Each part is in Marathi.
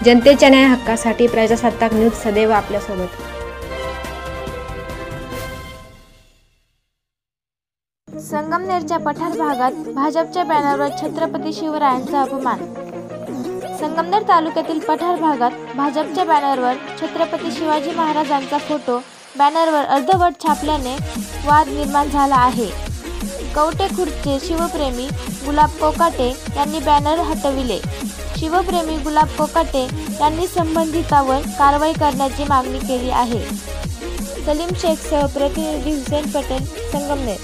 जनतेच्या न्याय हक्कासाठी प्रजासत्ताक न्यूज सदैव आपल्यासोबत। संगमनेरच्या पठार भागात भाजपच्या बॅनरवर छत्रपती शिवरायांचा अपमान। संगमनेर तालुक्यातील पठार भागात भाजपच्या बॅनरवर छत्रपती शिवाजी महाराजांचा फोटो बॅनरवर अर्धवट छापल्याने वाद निर्माण झाला आहे। कवठेखुर्दचे शिवप्रेमी गुलाब कोकाटे यांनी बॅनर हटविले। शिवप्रेमी गुलाब कोकाटे यांनी संबंधितावर कारवाई करण्याची मागणी केली आहे। सलीम शेखसह प्रतिनिधी हुसेन पटेल, संगमनेर।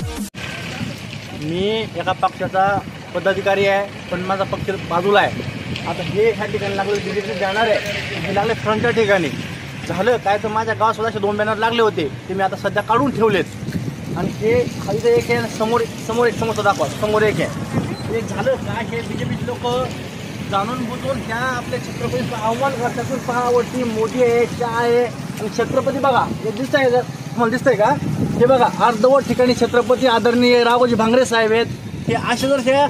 मी एका पक्षाचा पदाधिकारी आहे, पण माझा पक्ष बाजूला आहे। आता हे ह्या ठिकाणी लागले बीजेपीचे बॅनर आहे, हे लागले फ्रंटच्या ठिकाणी। झालं काय तर माझ्या गावात स्वतःचे 2 बॅनर लागले होते, ते मी आता सध्या काढून ठेवलेत। आणि हे खाली एक आहे, समोर एक समोर दाखवा, समोर एक आहे। हे झालं काय, हे बीजेपीचे लोक जाणून बुजून ह्या आपल्या छत्रपतीचा आव्हान करतात। पहावरती मोदी आहे, शाह आहे आणि छत्रपती बघा हे दिसत आहे, तुम्हाला दिसतंय का? हे बघा अर्धवट ठिकाणी छत्रपती आदरणीय राघोजी भांगरे साहेब आहेत। हे असे जर हे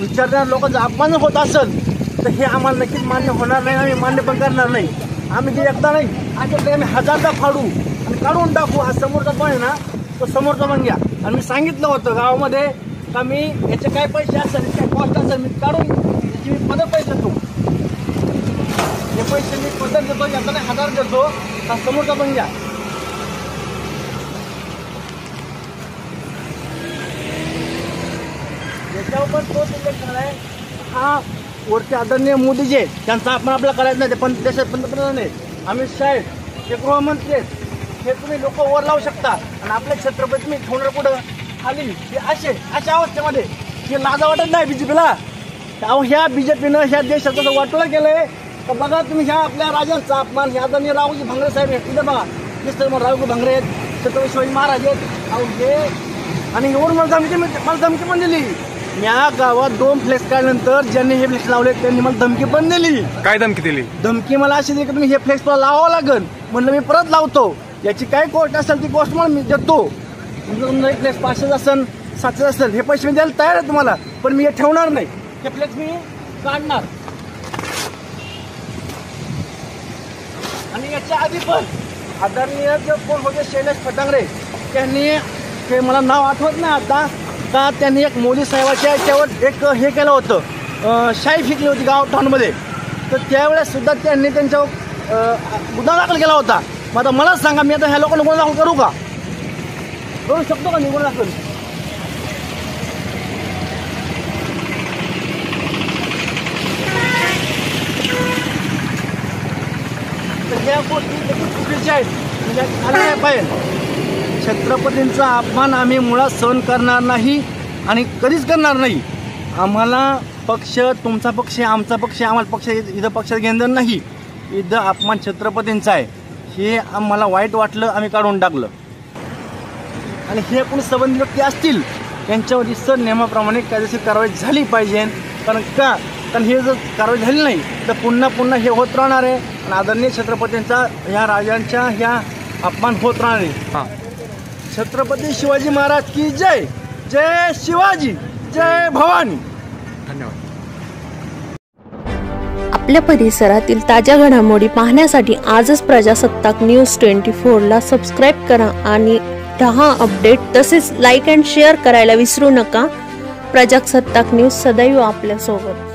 विचारणाऱ्या लोकांचा अपमान होत असेल तर हे आम्हाला नक्कीच मान्य होणार नाही, आम्ही मान्य पण करणार नाही। आम्ही ते एकदा नाही, अशा आम्ही 1000दा फाडू आणि काढून टाकू। हा समोरचा पण आहे ना, तो समोरचा पण घ्या। आणि मी सांगितलं होतं गावामध्ये का मी याचे काय पैसे असेल, काय कॉस्ट असेल, मी काढून याची मी पदर पैसे देतो। हे पैसे मी पदर देतो, याचा नाही 1000 देतो। हा समोरचा पण घ्या। याच्यावर पण तोच उल्लेख झाला आहे। हा वरती आदरणीय मोदी जे त्यांचा आपण आपल्याला करायचं नाही, ते पण देशात पंतप्रधान आहेत, अमित शाह आहेत, ते गृहमंत्री आहेत। हे तुम्ही लोक वर लावू शकता आणि आपल्या छत्रपती मी ठेवणार कुठं खाली। हे अशा अवस्थेमध्ये हे लाजा वाटत नाही बीजेपीला। ह्या बीजेपीनं ह्या देशाचं जर वाटोळं केलंय तर बघा तुम्ही, ह्या आपल्या राजांचा अपमान, ह्या आदरणीय राघोजी भांगरे साहेब आहेत, तिथे बघा दिसतं मग राघोजी भांगरे आहेत, छत्रपती शिवाजी महाराज आहेत। अहो हे आणि एवढं मला धमकी पण दिली। या गावात 2 फ्लेक्स काढल्यानंतर ज्यांनी हे फ्लेक्स लावले त्यांनी मला धमकी पण दिली। काय धमकी दिली? धमकी मला अशी दिली की तुम्ही हे फ्लेक्स लावावं लागेल। म्हणलं मी परत लावतो, याची काय कॉस्ट असेल ती कॉस्ट मला मी देतो। तुमचं एक फ्लेक्स 500 असेल, 700 असेल, हे पैसे मी द्यायला तयार आहे तुम्हाला, पण मी हे ठेवणार नाही। हे फ्लेक्स मी काढणार। आणि याच्या आधी पण आदरणीय जे कोण होते शैलेश फटांगरे, त्यांनी ते मला नाव आठवत नाही आता का, त्यांनी एक मोदी साहेबाच्या याच्यावर एक हे केलं होतं, शाई फेकली होती गाव टाउनमध्ये। तर त्यावेळेस सुद्धा त्यांनी त्यांच्यावर गुन्हा दाखल केला होता। मग आता मला सांगा, मी आता ह्या लोकांना गुन्हा दाखल करू शकतो का मी गुन्हा दाखल? तर ह्या गोष्टी चुकीच्या आहेत, म्हणजे झाल्या नाही पाहिजे। छत्रपतींचा अपमान आम्ही मुळात सहन करणार नाही आणि कधीच करणार नाही। आम्हाला पक्ष, तुमचा पक्ष, आमचा पक्ष, आम्हाला पक्ष इथं पक्षात घेणं नाही। इथं अपमान छत्रपतींचा आहे, हे आम्हाला वाईट वाटलं, आम्ही काढून टाकलं। आणि हे कोणी संबंधित व्यक्ती असतील त्यांच्यावर इतर नियमाप्रमाणे कायदेशीर कारवाई झाली पाहिजे। कारण हे जर कारवाई झाली नाही तर पुन्हा हे होत राहणार आहे आणि आदरणीय छत्रपतींचा, ह्या राजांच्या ह्या अपमान होत राहणार आहे। छत्रपती शिवाजी महाराज की जय, जय शिवाजी, जय भवानी। धन्यवाद। आपल्या परिसरातील ताज्या घडामोडी पाहण्यासाठी आजच प्रजासत्ताक न्यूज 24 ला सबस्क्राईब करा आणि 10 अपडेट तसेच लाईक अँड शेअर करायला विसरू नका। प्रजासत्ताक न्यूज सदैव आपल्यासोबत।